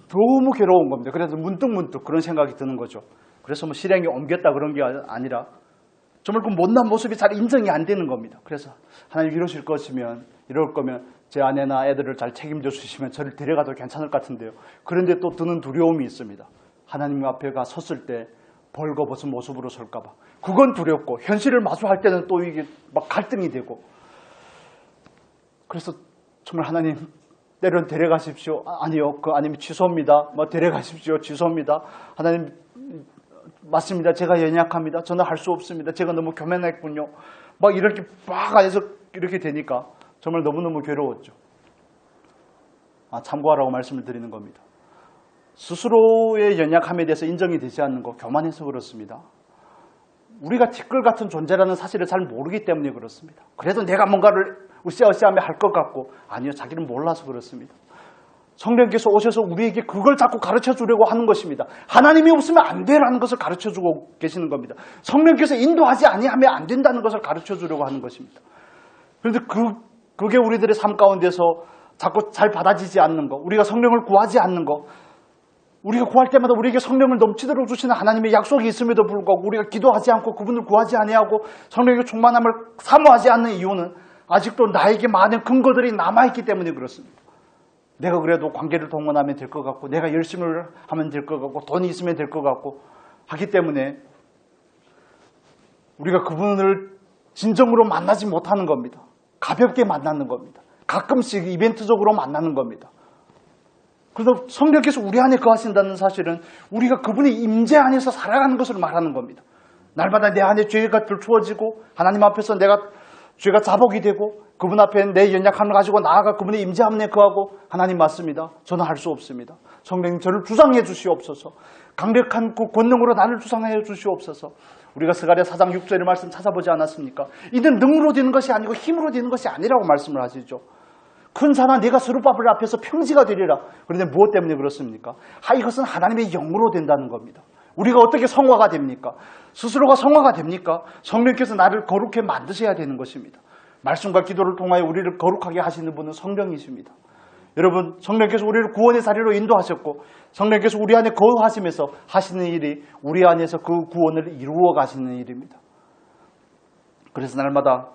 S1: 너무 괴로운 겁니다. 그래서 문득문득 그런 생각이 드는 거죠. 그래서 실행에 옮겼다 그런 게 아니라 정말 그 못난 모습이 잘 인정이 안 되는 겁니다. 그래서 하나님 이럴 거면 제 아내나 애들을 잘 책임져 주시면 저를 데려가도 괜찮을 것 같은데요. 그런데 또 드는 두려움이 있습니다. 하나님 앞에 가 섰을 때 벌거벗은 모습으로 설까 봐. 그건 두렵고, 현실을 마주할 때는 또 이게 막 갈등이 되고, 그래서 정말 하나님 때론 데려가십시오. 아니요, 아니면 취소입니다. 데려가십시오. 취소입니다. 하나님, 맞습니다. 제가 연약합니다. 저는 할 수 없습니다. 제가 너무 교만했군요. 이렇게 안에서 이렇게 되니까 정말 너무너무 괴로웠죠. 참고하라고 말씀을 드리는 겁니다. 스스로의 연약함에 대해서 인정이 되지 않는 거, 교만해서 그렇습니다. 우리가 티끌 같은 존재라는 사실을 잘 모르기 때문에 그렇습니다. 그래도 내가 뭔가를 으쌰으쌰하며 할 것 같고, 아니요, 자기는 몰라서 그렇습니다. 성령께서 오셔서 우리에게 그걸 자꾸 가르쳐 주려고 하는 것입니다. 하나님이 없으면 안 되라는 것을 가르쳐 주고 계시는 겁니다. 성령께서 인도하지 아니하면 안 된다는 것을 가르쳐 주려고 하는 것입니다. 그런데 그게 우리들의 삶 가운데서 자꾸 잘 받아지지 않는 거, 우리가 성령을 구하지 않는 거, 우리가 구할 때마다 우리에게 성령을 넘치도록 주시는 하나님의 약속이 있음에도 불구하고 우리가 기도하지 않고 그분을 구하지 아니하고 성령의 충만함을 사모하지 않는 이유는 아직도 나에게 많은 근거들이 남아있기 때문에 그렇습니다. 내가 그래도 관계를 동원하면 될 것 같고, 내가 열심히 하면 될 것 같고, 돈이 있으면 될 것 같고 하기 때문에 우리가 그분을 진정으로 만나지 못하는 겁니다. 가볍게 만나는 겁니다. 가끔씩 이벤트적으로 만나는 겁니다. 그래서 성령께서 우리 안에 거하신다는 사실은 우리가 그분의 임재 안에서 살아가는 것을 말하는 겁니다. 날마다 내 안에 죄가 들추어지고 하나님 앞에서 내가 죄가 자복이 되고 그분 앞에 내 연약함을 가지고 나아가 그분의 임재 안에 거하고 하나님 맞습니다. 저는 할 수 없습니다. 성령님 저를 주장해 주시옵소서. 강력한 그 권능으로 나를 주장해 주시옵소서. 우리가 스가랴 4장 6절의 말씀 찾아보지 않았습니까? 이는 능으로 되는 것이 아니고 힘으로 되는 것이 아니라고 말씀을 하시죠. 큰 산아 네가 스룹바벨 앞에서 평지가 되리라. 그런데 무엇 때문에 그렇습니까? 이것은 하나님의 영으로 된다는 겁니다. 우리가 어떻게 성화가 됩니까? 스스로가 성화가 됩니까? 성령께서 나를 거룩해 만드셔야 되는 것입니다. 말씀과 기도를 통하여 우리를 거룩하게 하시는 분은 성령이십니다. 여러분, 성령께서 우리를 구원의 자리로 인도하셨고 성령께서 우리 안에 거하시면서 하시는 일이 우리 안에서 그 구원을 이루어 가시는 일입니다. 그래서 날마다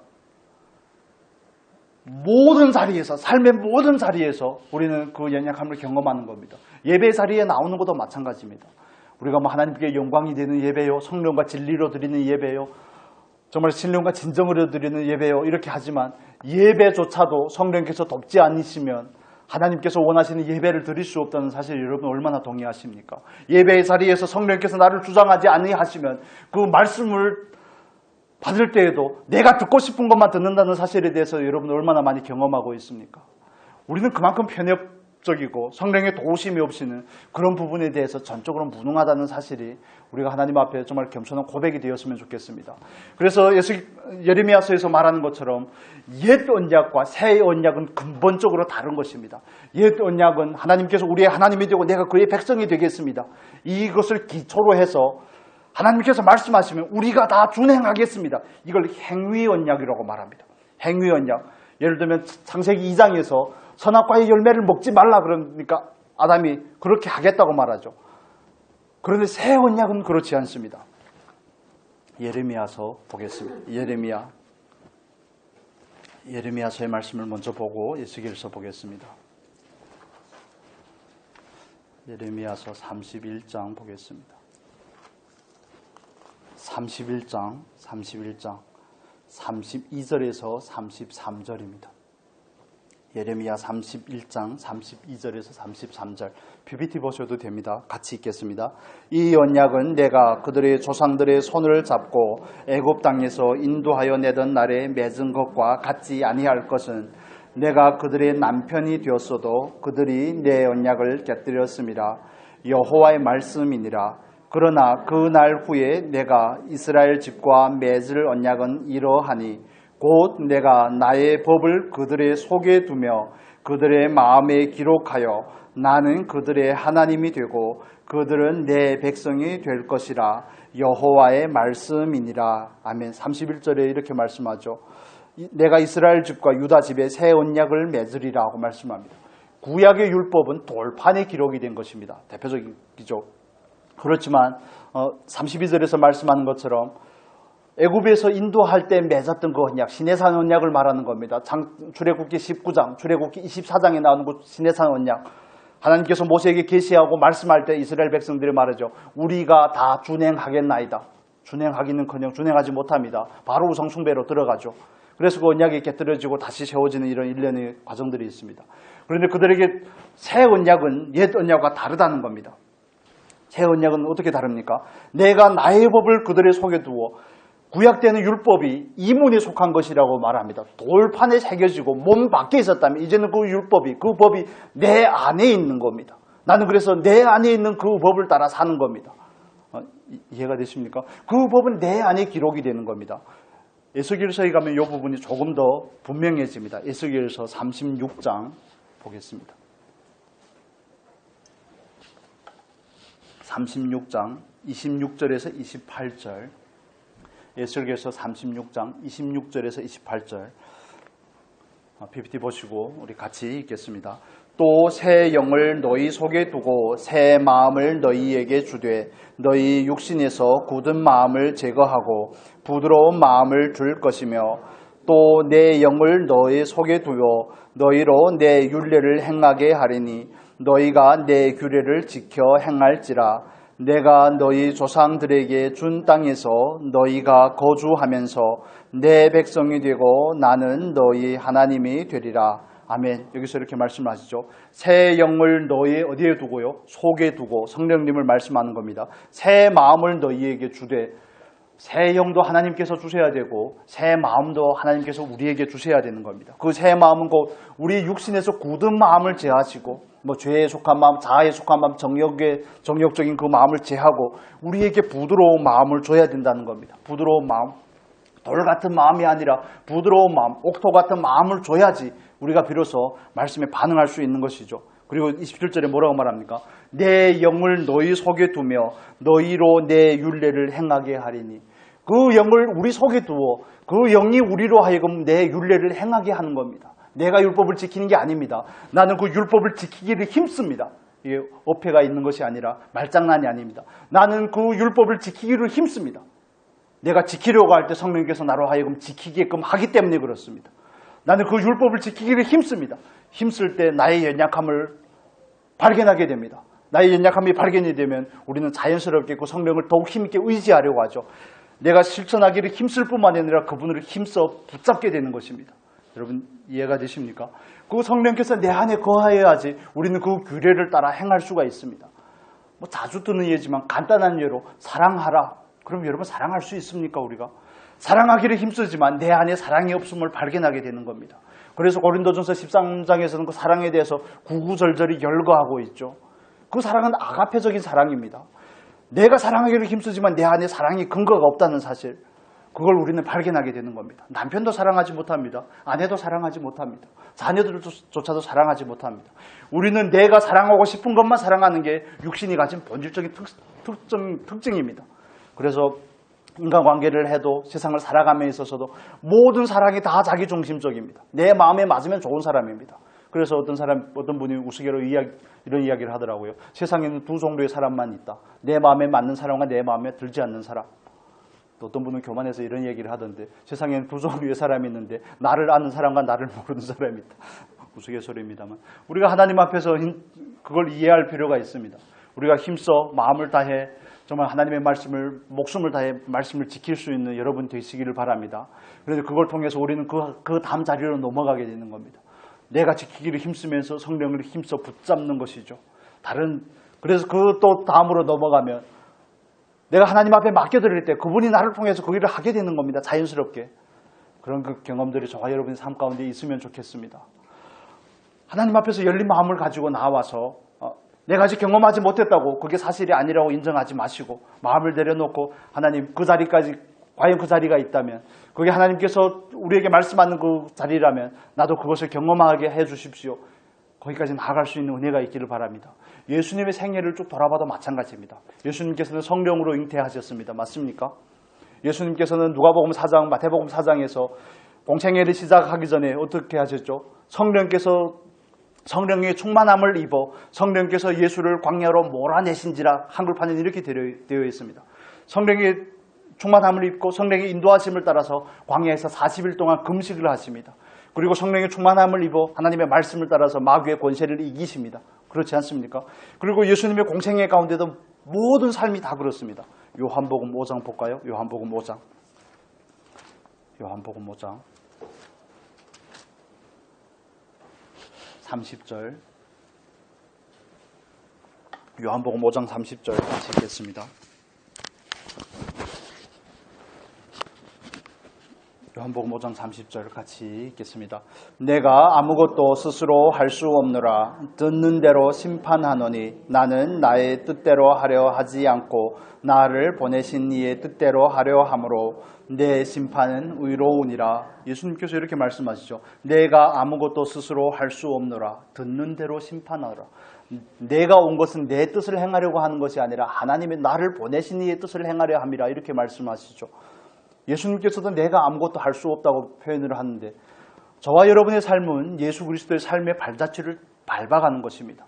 S1: 모든 자리에서, 삶의 모든 자리에서 우리는 그 연약함을 경험하는 겁니다. 예배 자리에 나오는 것도 마찬가지입니다. 우리가 하나님께 영광이 되는 예배요, 성령과 진리로 드리는 예배요, 정말 신령과 진정으로 드리는 예배요, 이렇게 하지만 예배조차도 성령께서 돕지 않으시면 하나님께서 원하시는 예배를 드릴 수 없다는 사실 여러분 얼마나 동의하십니까? 예배의 자리에서 성령께서 나를 주장하지 아니하시면 그 말씀을 받을 때에도 내가 듣고 싶은 것만 듣는다는 사실에 대해서 여러분 얼마나 많이 경험하고 있습니까? 우리는 그만큼 편협적이고 성령의 도우심이 없이는 그런 부분에 대해서 전적으로 무능하다는 사실이 우리가 하나님 앞에 정말 겸손한 고백이 되었으면 좋겠습니다. 그래서 예레미야서에서 말하는 것처럼 옛 언약과 새 언약은 근본적으로 다른 것입니다. 옛 언약은 하나님께서 우리의 하나님이 되고 내가 그의 백성이 되겠습니다. 이것을 기초로 해서 하나님께서 말씀하시면 우리가 다 준행하겠습니다. 이걸 행위 언약이라고 말합니다. 행위 언약. 예를 들면 창세기 2장에서 선악과의 열매를 먹지 말라 그러니까 아담이 그렇게 하겠다고 말하죠. 그런데 새 언약은 그렇지 않습니다. 예레미야서 보겠습니다. 예레미야서의 말씀을 먼저 보고 에스겔서 보겠습니다. 예레미야서 31장 보겠습니다. 31장 32절에서 33절입니다. 예레미야 31장 32절에서 33절 PPT 보셔도 됩니다. 같이 읽겠습니다. 이 언약은 내가 그들의 조상들의 손을 잡고 애굽 땅에서 인도하여 내던 날에 맺은 것과 같지 아니할 것은 내가 그들의 남편이 되었어도 그들이 내 언약을 깨뜨렸습니다. 여호와의 말씀이니라. 그러나 그 날 후에 내가 이스라엘 집과 맺을 언약은 이러하니 곧 내가 나의 법을 그들의 속에 두며 그들의 마음에 기록하여 나는 그들의 하나님이 되고 그들은 내 백성이 될 것이라. 여호와의 말씀이니라. 아멘. 31절에 이렇게 말씀하죠. 내가 이스라엘 집과 유다 집에 새 언약을 맺으리라 하고 말씀합니다. 구약의 율법은 돌판에 기록이 된 것입니다. 대표적이죠. 그렇지만 32절에서 말씀하는 것처럼 애굽에서 인도할 때 맺었던 그 언약, 시내산 언약을 말하는 겁니다. 출애굽기 19장, 출애굽기 24장에 나오는 그 시내산 언약. 하나님께서 모세에게 계시하고 말씀할 때 이스라엘 백성들이 말하죠. 우리가 다 준행하겠나이다. 준행하기는커녕 준행하지 못합니다. 바로 우상숭배로 들어가죠. 그래서 그 언약이 깨뜨려지고 다시 세워지는 이런 일련의 과정들이 있습니다. 그런데 그들에게 새 언약은 옛 언약과 다르다는 겁니다. 새 언약은 어떻게 다릅니까? 내가 나의 법을 그들의 속에 두어 구약 때는 율법이 이문에 속한 것이라고 말합니다. 돌판에 새겨지고 몸 밖에 있었다면 이제는 그 율법이, 그 법이 내 안에 있는 겁니다. 나는 그래서 내 안에 있는 그 법을 따라 사는 겁니다. 이해가 되십니까? 그 법은 내 안에 기록이 되는 겁니다. 에스겔서에 가면 이 부분이 조금 더 분명해집니다. 에스겔서 36장 보겠습니다. 36장 26절에서 28절 에스겔서 36장 26절에서 28절 PPT 보시고 우리 같이 읽겠습니다. 또 새 영을 너희 속에 두고 새 마음을 너희에게 주되 너희 육신에서 굳은 마음을 제거하고 부드러운 마음을 줄 것이며 또 내 영을 너희 속에 두어 너희로 내 율례를 행하게 하리니 너희가 내 규례를 지켜 행할지라. 내가 너희 조상들에게 준 땅에서 너희가 거주하면서 내 백성이 되고 나는 너희 하나님이 되리라. 아멘. 여기서 이렇게 말씀하시죠. 새 영을 너희 어디에 두고요? 속에 두고 성령님을 말씀하는 겁니다. 새 마음을 너희에게 주되, 새 영도 하나님께서 주셔야 되고 새 마음도 하나님께서 우리에게 주셔야 되는 겁니다. 그 새 마음은 곧 우리 육신에서 굳은 마음을 제하시고 죄에 속한 마음, 자아에 속한 마음, 정욕적인 그 마음을 제하고 우리에게 부드러운 마음을 줘야 된다는 겁니다. 부드러운 마음, 돌 같은 마음이 아니라 부드러운 마음, 옥토 같은 마음을 줘야지 우리가 비로소 말씀에 반응할 수 있는 것이죠. 그리고 27절에 뭐라고 말합니까? 내 영을 너희 속에 두며 너희로 내 율례를 행하게 하리니. 그 영을 우리 속에 두어 그 영이 우리로 하여금 내 율례를 행하게 하는 겁니다. 내가 율법을 지키는 게 아닙니다. 나는 그 율법을 지키기를 힘씁니다. 이게 어폐가 있는 것이 아니라 말장난이 아닙니다. 나는 그 율법을 지키기를 힘씁니다. 내가 지키려고 할 때 성령께서 나로 하여금 지키게끔 하기 때문에 그렇습니다. 나는 그 율법을 지키기를 힘씁니다. 힘쓸 때 나의 연약함을 발견하게 됩니다. 나의 연약함이 발견이 되면 우리는 자연스럽게 그 성령을 더욱 힘있게 의지하려고 하죠. 내가 실천하기를 힘쓸 뿐만 아니라 그분을 힘써 붙잡게 되는 것입니다. 여러분 이해가 되십니까? 그 성령께서 내 안에 거하여야지 우리는 그 규례를 따라 행할 수가 있습니다. 자주 듣는 예지만 간단한 예로 사랑하라. 그럼 여러분 사랑할 수 있습니까? 우리가 사랑하기를 힘쓰지만 내 안에 사랑이 없음을 발견하게 되는 겁니다. 그래서 고린도전서 13장에서는 그 사랑에 대해서 구구절절히 열거하고 있죠. 그 사랑은 아가페적인 사랑입니다. 내가 사랑하기를 힘쓰지만 내 안에 사랑이 근거가 없다는 사실, 그걸 우리는 발견하게 되는 겁니다. 남편도 사랑하지 못합니다. 아내도 사랑하지 못합니다. 자녀들조차도 사랑하지 못합니다. 우리는 내가 사랑하고 싶은 것만 사랑하는 게 육신이 가진 본질적인 특징입니다. 그래서 인간관계를 해도 세상을 살아감에 있어서도 모든 사랑이 다 자기중심적입니다. 내 마음에 맞으면 좋은 사람입니다. 그래서 어떤 분이 우스개로 이런 이야기를 하더라고요. 세상에는 두 종류의 사람만 있다. 내 마음에 맞는 사람과 내 마음에 들지 않는 사람. 또 어떤 분은 교만해서 이런 얘기를 하던데, 세상에는 두 종류의 사람이 있는데 나를 아는 사람과 나를 모르는 사람이 있다. 우스갯소리입니다만 우리가 하나님 앞에서 그걸 이해할 필요가 있습니다. 우리가 힘써 마음을 다해 정말 하나님의 말씀을 목숨을 다해 말씀을 지킬 수 있는 여러분 되시기를 바랍니다. 그래서 그걸 통해서 우리는 그 다음 자리로 넘어가게 되는 겁니다. 내가 지키기를 힘쓰면서 성령을 힘써 붙잡는 것이죠. 그래서 그 또 다음으로 넘어가면 내가 하나님 앞에 맡겨드릴 때 그분이 나를 통해서 그 일을 하게 되는 겁니다. 자연스럽게. 그런 그 경험들이 저와 여러분의 삶 가운데 있으면 좋겠습니다. 하나님 앞에서 열린 마음을 가지고 나와서 내가 아직 경험하지 못했다고 그게 사실이 아니라고 인정하지 마시고 마음을 내려놓고 하나님 그 자리까지, 과연 그 자리가 있다면, 그게 하나님께서 우리에게 말씀하는 그 자리라면 나도 그것을 경험하게 해 주십시오. 거기까지 나아갈 수 있는 은혜가 있기를 바랍니다. 예수님의 생애를 쭉 돌아봐도 마찬가지입니다. 예수님께서는 성령으로 잉태하셨습니다. 맞습니까? 예수님께서는 누가복음 4장, 마태복음 4장에서 공생애를 시작하기 전에 어떻게 하셨죠? 성령의 충만함을 입어 성령께서 예수를 광야로 몰아내신지라 한글판에는 이렇게 되어 있습니다. 성령의 충만함을 입고 성령의 인도하심을 따라서 광야에서 40일 동안 금식을 하십니다. 그리고 성령의 충만함을 입어 하나님의 말씀을 따라서 마귀의 권세를 이기십니다. 그렇지 않습니까? 그리고 예수님의 공생애 가운데도 모든 삶이 다 그렇습니다. 요한복음 5장 볼까요? 요한복음 5장 30절. 요한복음 5장 30절 같이 읽겠습니다. 요한복음 5장 30절 같이 읽겠습니다. 내가 아무것도 스스로 할 수 없노라. 듣는 대로 심판하노니 나는 나의 뜻대로 하려 하지 않고 나를 보내신 이의 뜻대로 하려 함으로 내 심판은 의로우니라. 예수님께서 이렇게 말씀하시죠. 내가 아무것도 스스로 할 수 없노라. 듣는 대로 심판하라. 내가 온 것은 내 뜻을 행하려고 하는 것이 아니라 하나님의 나를 보내신 이의 뜻을 행하려 함이라. 이렇게 말씀하시죠. 예수님께서도 내가 아무것도 할 수 없다고 표현을 하는데, 저와 여러분의 삶은 예수 그리스도의 삶의 발자취를 밟아가는 것입니다.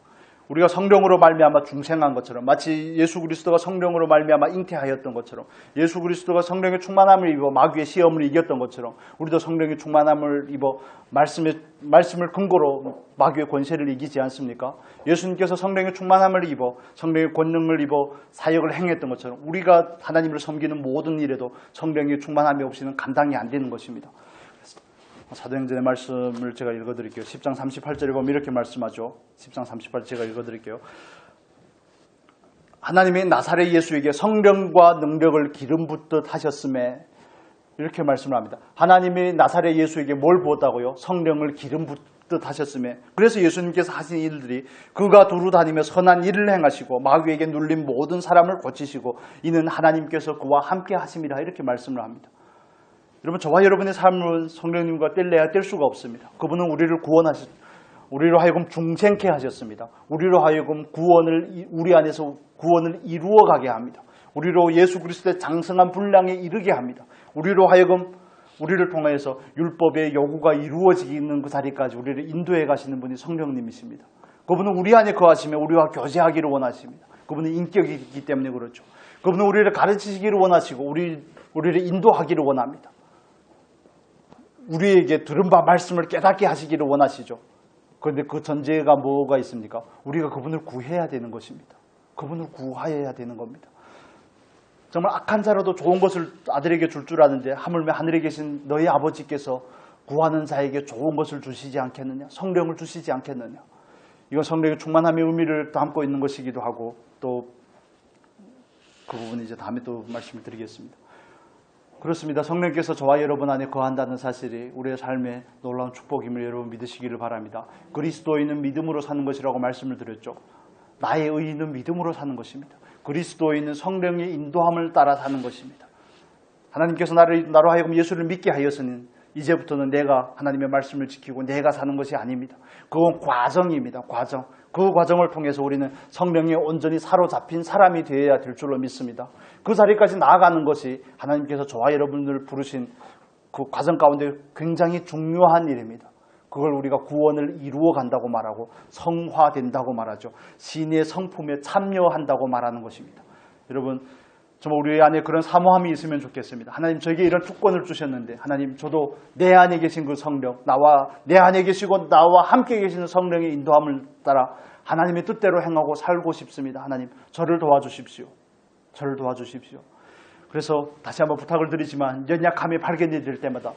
S1: 우리가 성령으로 말미암아 중생한 것처럼, 마치 예수 그리스도가 성령으로 말미암아 잉태하였던 것처럼, 예수 그리스도가 성령의 충만함을 입어 마귀의 시험을 이겼던 것처럼 우리도 성령의 충만함을 입어 말씀을 근거로 마귀의 권세를 이기지 않습니까? 예수님께서 성령의 충만함을 입어 성령의 권능을 입어 사역을 행했던 것처럼 우리가 하나님을 섬기는 모든 일에도 성령의 충만함이 없이는 감당이 안 되는 것입니다. 사도행전의 말씀을 제가 읽어드릴게요. 10장 38절에 보면 이렇게 말씀하죠. 10장 38절 제가 읽어드릴게요. 하나님이 나사렛 예수에게 성령과 능력을 기름 붓듯 하셨음에, 이렇게 말씀을 합니다. 하나님이 나사렛 예수에게 뭘 부었다고요? 성령을 기름 붓듯 하셨음에. 그래서 예수님께서 하신 일들이 그가 두루 다니며 선한 일을 행하시고 마귀에게 눌린 모든 사람을 고치시고 이는 하나님께서 그와 함께 하심이라, 이렇게 말씀을 합니다. 여러분, 저와 여러분의 삶은 성령님과 뗄래야 뗄 수가 없습니다. 그분은 우리로 하여금 중생케 하셨습니다. 우리로 하여금 우리 안에서 구원을 이루어 가게 합니다. 우리로 예수 그리스도의 장성한 분량에 이르게 합니다. 우리로 하여금 우리를 통해서 율법의 요구가 이루어지는 그 자리까지 우리를 인도해 가시는 분이 성령님이십니다. 그분은 우리 안에 거하시며 우리와 교제하기를 원하십니다. 그분은 인격이 있기 때문에 그렇죠. 그분은 우리를 가르치시기를 원하시고 우리를 인도하기를 원합니다. 우리에게 들은 바 말씀을 깨닫게 하시기를 원하시죠. 그런데 그 전제가 뭐가 있습니까? 우리가 그분을 구해야 되는 것입니다. 그분을 구하여야 되는 겁니다. 정말 악한 자라도 좋은 것을 아들에게 줄 아는데 하물며 하늘에 계신 너희 아버지께서 구하는 자에게 좋은 것을 주시지 않겠느냐? 성령을 주시지 않겠느냐? 이건 성령의 충만함의 의미를 담고 있는 것이기도 하고, 또 그 부분은 이제 다음에 또 말씀을 드리겠습니다. 그렇습니다. 성령께서 저와 여러분 안에 거한다는 사실이 우리의 삶의 놀라운 축복임을 여러분 믿으시기를 바랍니다. 그리스도인은 믿음으로 사는 것이라고 말씀을 드렸죠. 나의 의인은 믿음으로 사는 것입니다. 그리스도인은 성령의 인도함을 따라 사는 것입니다. 하나님께서 나로 하여금 예수를 믿게 하였으니 이제부터는 내가 하나님의 말씀을 지키고 내가 사는 것이 아닙니다. 그건 과정입니다. 과정. 그 과정을 통해서 우리는 성령에 온전히 사로잡힌 사람이 되어야 될 줄로 믿습니다. 그 자리까지 나아가는 것이 하나님께서 저와 여러분을 부르신 그 과정 가운데 굉장히 중요한 일입니다. 그걸 우리가 구원을 이루어 간다고 말하고 성화된다고 말하죠. 신의 성품에 참여한다고 말하는 것입니다. 여러분, 정말 우리 안에 그런 사모함이 있으면 좋겠습니다. 하나님, 저에게 이런 특권을 주셨는데 하나님, 저도 내 안에 계신 그 성령, 내 안에 계시고 나와 함께 계시는 성령의 인도함을 따라 하나님의 뜻대로 행하고 살고 싶습니다. 하나님, 저를 도와주십시오. 저를 도와주십시오. 그래서 다시 한번 부탁을 드리지만 연약함이 발견이 될 때마다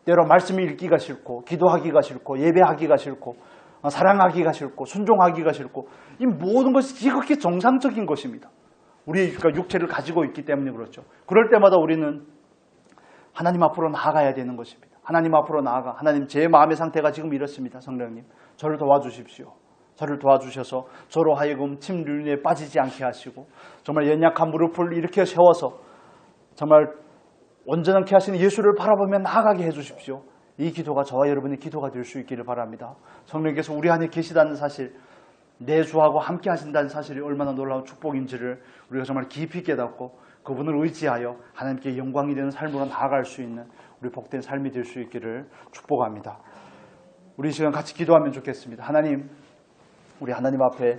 S1: 때로 말씀을 읽기가 싫고 기도하기가 싫고 예배하기가 싫고 사랑하기가 싫고 순종하기가 싫고 이 모든 것이 지극히 정상적인 것입니다. 우리의 육체를 가지고 있기 때문에 그렇죠. 그럴 때마다 우리는 하나님 앞으로 나아가야 되는 것입니다. 하나님 앞으로 나아가, 하나님, 제 마음의 상태가 지금 이렇습니다. 성령님, 저를 도와주십시오. 저를 도와주셔서 저로 하여금 침륜에 빠지지 않게 하시고 정말 연약한 무릎을 일으켜 세워서 정말 온전하게 하시는 예수를 바라보며 나아가게 해주십시오. 이 기도가 저와 여러분의 기도가 될 수 있기를 바랍니다. 성령께서 우리 안에 계시다는 사실, 내주하고 함께 하신다는 사실이 얼마나 놀라운 축복인지를 우리가 정말 깊이 깨닫고 그분을 의지하여 하나님께 영광이 되는 삶으로 나아갈 수 있는 우리 복된 삶이 될 수 있기를 축복합니다. 우리 이 시간 같이 기도하면 좋겠습니다. 하나님, 우리 하나님 앞에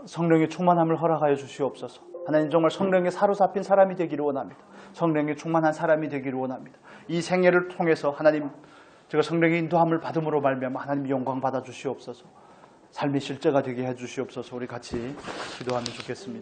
S1: 성령의 충만함을 허락하여 주시옵소서. 하나님, 정말 성령에 사로잡힌 사람이 되기를 원합니다. 성령에 충만한 사람이 되기를 원합니다. 이 생애를 통해서 하나님, 제가 성령의 인도함을 받음으로 말미암아 하나님 영광 받아 주시옵소서. 삶의 실제가 되게 해 주시옵소서. 우리 같이 기도하면 좋겠습니다.